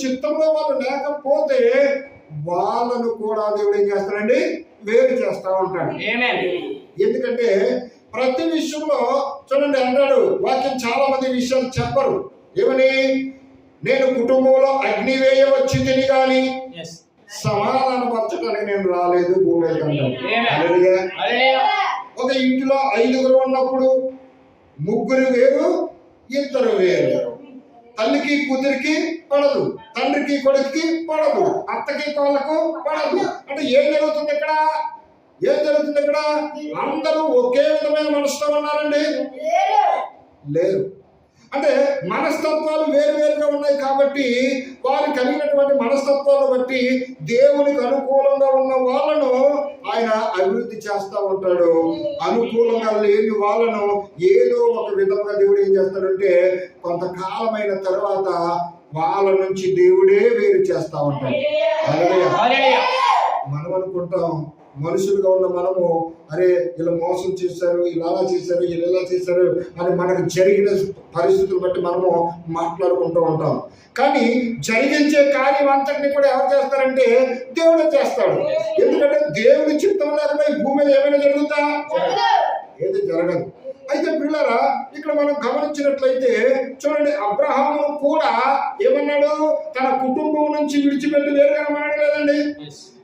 చిత్తంలో వాళ్ళు లేకపోతే వాళ్ళను కూడా దేవుడు ఏం చేస్తాడండి? వేరు చేస్తా ఉంటాడు. ఎందుకంటే ప్రతి విషయంలో చూడండి అన్నాడు వాక్యం, చాలా మంది విషయాలు చెప్పరు. ఏమని? నేను కుటుంబంలో అగ్ని వేయ వచ్చి తిని కానీ సమాధానపరచడానికి నేను రాలేదు భూమి మీద అంటాడు. ఒక ఇంటిలో 5గురు ఉన్నప్పుడు 3 వేరు, 2 వేరు. తల్లికి కూతురికి పడదు, తండ్రికి కొడుకుకి పడదు, అత్తకి కోళ్ళకు పడదు. అంటే ఏం జరుగుతుంది ఇక్కడ? అందరూ ఒకే విధమైన మనసుతో ఉన్నారండి? లేరు. అంటే మనస్తత్వాలు వేరువేరుగా ఉన్నాయి కాబట్టి వారు కలిగినటువంటి మనస్తత్వాలు బట్టి దేవునికి అనుకూలంగా ఉన్న వాళ్ళను ఆయన అభివృద్ధి చేస్తూ ఉంటాడు. అనుకూలంగా లేని వాళ్ళను ఏదో ఒక విధంగా దేవుడు ఏం చేస్తాడంటే కొంతకాలమైన తర్వాత వాళ్ళ నుంచి దేవుడే వేరు చేస్తా ఉంటాడు. మనం అనుకుంటాం మనుషులుగా ఉన్న మనము, అరే ఇలా మోసం చేశారు, ఇలా చేశారు, ఇలా చేశారు అని మనకు జరిగిన పరిస్థితులు బట్టి మనము మాట్లాడుకుంటూ ఉంటాం. కానీ జరిగించే కార్యం అంతటిని కూడా ఎవరు చేస్తారంటే దేవుడే చేస్తాడు. ఎందుకంటే దేవుడి చిత్తం లేకుండా ఈ భూమి మీద ఏమైనా జరుగుతా? ఏది జరగదు. అయితే పిల్లరా, ఇక్కడ మనం గమనించినట్లయితే చూడండి, అబ్రహాము కూడా ఏమన్నాడు? తన కుటుంబం నుంచి విడిచిపెట్టి వేరుగా మాట్లాడలేదండి.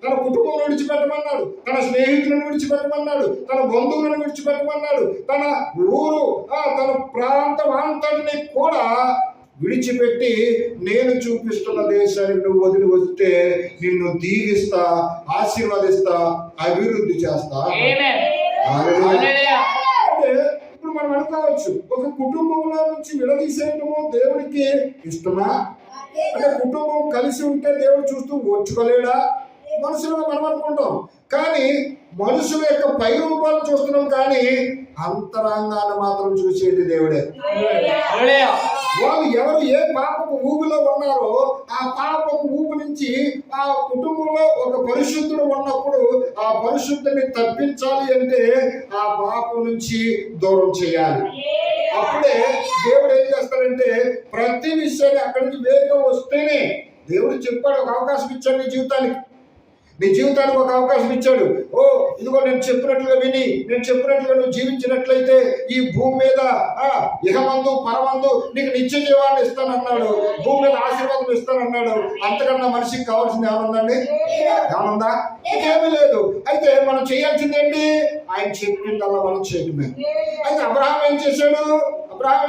తన కుటుంబం విడిచిపెట్టమన్నాడు, తన స్నేహితులను విడిచిపెట్టమన్నాడు, తన బంధువులను విడిచిపెట్టమన్నాడు, తన ఊరు తన ప్రాంతం అంతటిని కూడా విడిచిపెట్టి నేను చూపిస్తున్న దేశాన్ని నువ్వు వదిలి వస్తే నిన్ను దీవిస్తా, ఆశీర్వదిస్తా, అభివృద్ధి చేస్తా. ఇప్పుడు మనం అనుకోవచ్చు, ఒక కుటుంబంలో నుంచి విడదీసేయటము దేవుడికి ఇష్టమా? అంటే కుటుంబం కలిసి ఉంటే దేవుడు చూస్తూ ఓర్చుకోలేడా? మనుషులుగా మనం అనుకుంటాం. కానీ మనుషుల యొక్క పై రూపాలు చూస్తున్నాం, కానీ అంతరంగాన్ని మాత్రం చూసేది దేవుడే. వాళ్ళు ఎవరు ఏ పాపపు ఊబిలో ఉన్నారో ఆ పాపపు ఊబి నుంచి ఆ కుటుంబంలో ఒక పరిశుద్ధుడు ఉన్నప్పుడు ఆ పరిశుద్ధిని తప్పించాలి అంటే ఆ పాపం నుంచి దూరం చేయాలి. అప్పుడే దేవుడు ఏం చేస్తాడంటే ప్రతి విషయాన్ని అక్కడి నుంచి వేరుగా వస్తేనే, దేవుడు చెప్పాడు ఒక అవకాశం ఇచ్చాడు నీ జీవితానికి ఒక అవకాశం ఇచ్చాడు. ఇదిగో నేను చెప్పినట్లుగా విని నేను చెప్పినట్లుగా నువ్వు జీవించినట్లయితే ఈ భూమి మీద ఇహమందు పరమందు నీకు నిత్య జీవాన్ని ఇస్తానన్నాడు, భూమి మీద ఆశీర్వాదం ఇస్తానన్నాడు. అంతకన్నా మనిషికి కావాల్సింది ఏమనుందండి? ఏమనుందా? ఇంకేమీ లేదు. అయితే మనం చేయాల్సిందేంటి? ఆయన చెప్పిందల్లా మనం చేయటమే. అయితే అబ్రహాం ఏం చేశాడు? అబ్రహాం